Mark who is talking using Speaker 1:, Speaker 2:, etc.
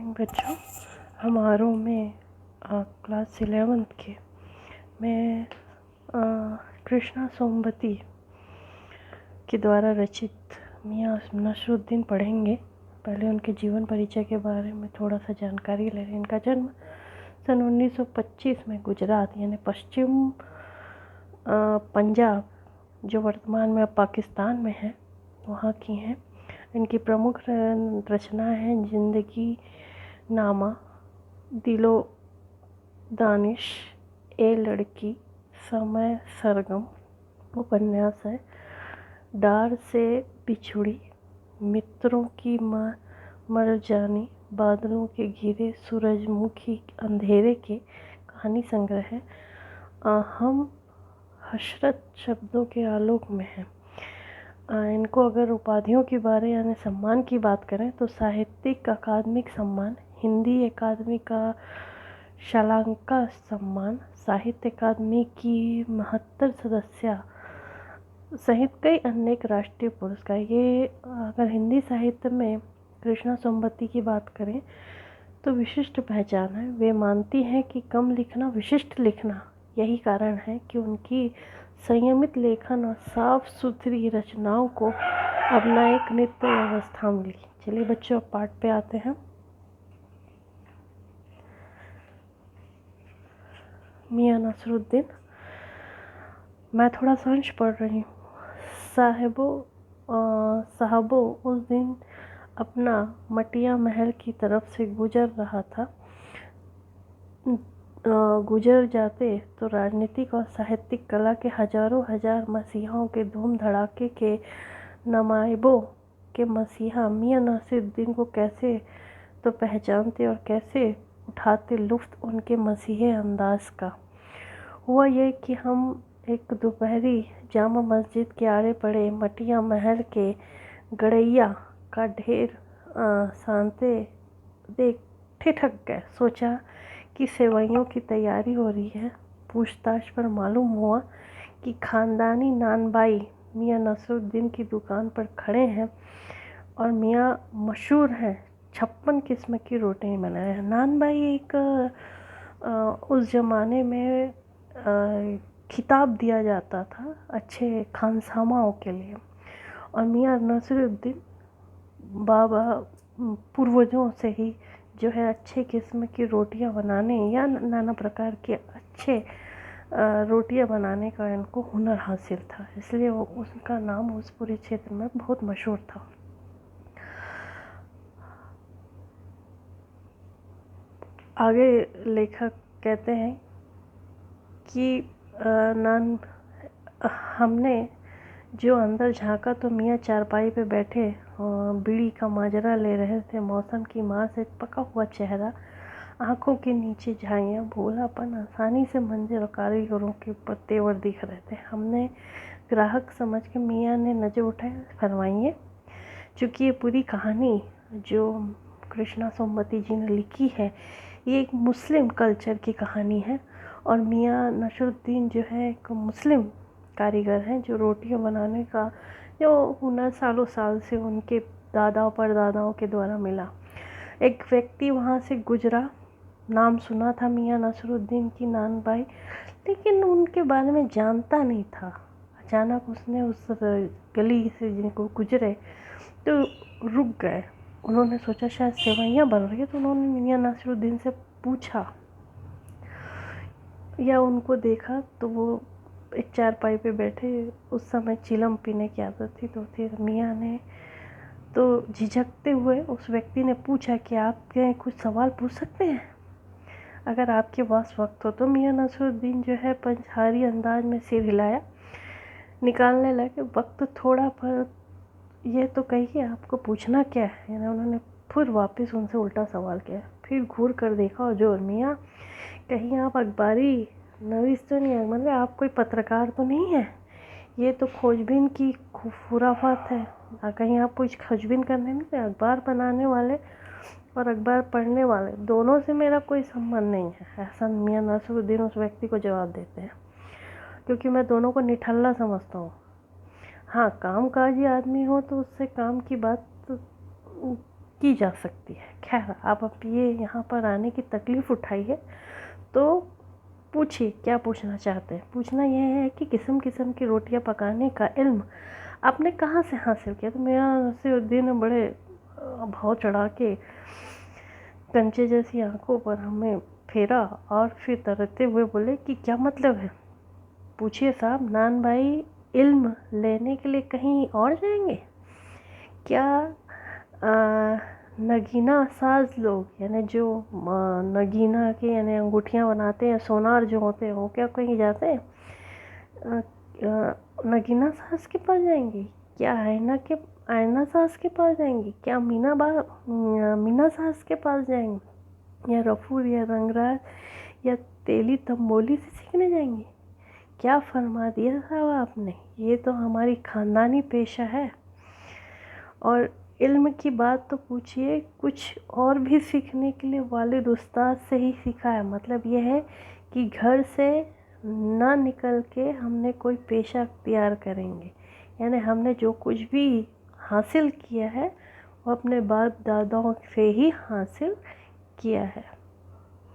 Speaker 1: Morning बच्चों। हमारों में class 11th के मैं कृष्णा सोमवती के द्वारा रचित मियाँ नसरुद्दीन पढ़ेंगे। पहले उनके जीवन परिचय के बारे में थोड़ा सा जानकारी ले रहे हैं। इनका जन्म सन 1925 में गुजरात यानी पश्चिम पंजाब, जो वर्तमान में अब पाकिस्तान में है, वहाँ की हैं। इनकी प्रमुख रचना है जिंदगी नामा, दिलो दानिश, ए लड़की, समय सरगम उपन्यास है, डार से बिछुड़ी, मित्रों की मर जानी, बादलों के घिरे, सूरजमुखी, अंधेरे के कहानी संग्रह है। हम हशरत शब्दों के आलोक में हैं। इनको अगर उपाधियों के बारे यानी सम्मान की बात करें तो साहित्यिक अकादमिक सम्मान, हिंदी अकादमी का शालांका सम्मान, साहित्य अकादमी की 72 सदस्य सहित कई अनेक राष्ट्रीय पुरस्कार। ये अगर हिंदी साहित्य में कृष्णा सोमवती की बात करें तो विशिष्ट पहचान है। वे मानती हैं कि कम लिखना विशिष्ट लिखना, यही कारण है कि उनकी संयमित लेखन और साफ सुथरी रचनाओं को अपना एक नित्य व्यवस्था मिली। चलिए बच्चों, अब पाठ पे आते हैं। मियाँ नसरुद्दीन। मैं थोड़ा सा अंश पढ़ रही हूँ। साहबो उस दिन अपना मटिया महल की तरफ से गुजर रहा था। गुजर जाते तो राजनीतिक और साहित्यिक कला के हजारों हजार मसीहाओं के धूम धड़ाके के नमाइबों के मसीहा मियाँ नसरुद्दीन को कैसे तो पहचानते और कैसे उठाते लुत्फ़ उनके मसीही अंदाज का। हुआ ये कि हम एक दोपहरी जामा मस्जिद के आड़े पड़े मटिया महल के गड़ैया का ढेर सांते देख ठिठक गए। सोचा कि सेवइयों की तैयारी हो रही है। पूछताछ पर मालूम हुआ कि खानदानी नानबाई मियाँ नसरुद्दीन की दुकान पर खड़े हैं और मियाँ मशहूर हैं 56 किस्म की रोटियाँ बनाए हैं। नानबाई एक उस ज़माने में खिताब दिया जाता था अच्छे खानसामाओं के लिए, और मियाँ नसरुद्दीन बाबा पूर्वजों से ही जो है अच्छे किस्म की रोटियां बनाने या नाना प्रकार के अच्छे रोटियां बनाने का इनको हुनर हासिल था, इसलिए वो उसका नाम उस पूरे क्षेत्र में बहुत मशहूर था। आगे लेखक कहते हैं कि हमने जो अंदर झांका तो मियाँ चारपाई पे बैठे बीड़ी का माजरा ले रहे थे। मौसम की मार से पका हुआ चेहरा, आंखों के नीचे झाइयाँ, भोलापन आसानी से मंजिल और कारीगरों के ऊपर तेवर दिख रहे थे। हमने ग्राहक समझ के मियाँ ने नजर उठाए, फरमाइए। चूँकि ये पूरी कहानी जो कृष्णा सोमवती जी ने लिखी है, ये एक मुस्लिम कल्चर की कहानी है और मियाँ नसरुद्दीन जो है एक मुस्लिम कारीगर हैं जो रोटियां बनाने का जो हुनर सालों साल से उनके दादाओं परदादाओं के द्वारा मिला। एक व्यक्ति वहाँ से गुजरा, नाम सुना था मियाँ नसरुद्दीन की नानबाई, लेकिन उनके बारे में जानता नहीं था। अचानक उसने उस गली से जिनको गुजरे तो रुक गए। उन्होंने सोचा शायद सेवइयाँ बन रही है, तो उन्होंने मियाँ नसरुद्दीन से पूछा या उनको देखा तो वो एक चारपाई पे बैठे। उस समय चिलम पीने की आदत थी, तो फिर मियाँ ने तो झिझकते हुए उस व्यक्ति ने पूछा कि आप क्या कुछ सवाल पूछ सकते हैं, अगर आपके पास वक्त हो। तो मियाँ नसरुद्दीन जो है पंचहारी अंदाज में सिर हिलाया, निकालने लगे, वक्त थोड़ा, पर ये तो कहिए आपको पूछना क्या है। यानी उन्होंने फिर वापस उनसे उल्टा सवाल किया, फिर घूर कर देखा और जो मियाँ कहीं आप अखबारी नवीस तो नहीं है, मतलब आप कोई पत्रकार तो नहीं है, ये तो खोजबीन की खुराफात है, कहीं आप कुछ खोजबीन करने नहीं थे। अखबार बनाने वाले और अखबार पढ़ने वाले दोनों से मेरा कोई संबंध नहीं है, ऐसा मियाँ नसरुद्दीन उस व्यक्ति को जवाब देते हैं, क्योंकि मैं दोनों को निठल्ला समझता हूँ। हाँ, कामकाजी आदमी हो तो उससे काम की बात की जा सकती है। खैर, आप अब ये यहाँ पर आने की तकलीफ़ उठाई है तो पूछिए, क्या पूछना चाहते हैं। पूछना यह है कि किस्म किस्म की रोटियां पकाने का इल्म आपने कहाँ से हासिल किया। तो मेरा नसीरुद्दीन ने बड़े भाव चढ़ा के कंचे जैसी आंखों पर हमें फेरा और फिर तरते हुए बोले कि क्या मतलब है। पूछिए साहब, नान भाई इल्म लेने के लिए कहीं और जाएंगे क्या? नगीना साज लोग, यानी जो नगीना के यानी अंगूठियाँ बनाते हैं, सोनार जो होते हैं, वो क्या कहीं जाते हैं? नगीना सास के पास जाएंगे क्या? आयना सास के पास जाएंगे क्या? मीना सास के पास जाएंगे या रफूर या रंगराज या तेली तंबोली से सीखने जाएंगे? क्या फरमा दिया साहब आपने। ये तो हमारी ख़ानदानी पेशा है। और इल्म की बात तो पूछिए, कुछ और भी सीखने के लिए वालिद उस्ताद से ही सीखा है। मतलब यह है कि घर से ना निकल के हमने कोई पेशा अख्तियार करेंगे, यानी हमने जो कुछ भी हासिल किया है वो अपने बाप दादाओं से ही हासिल किया है।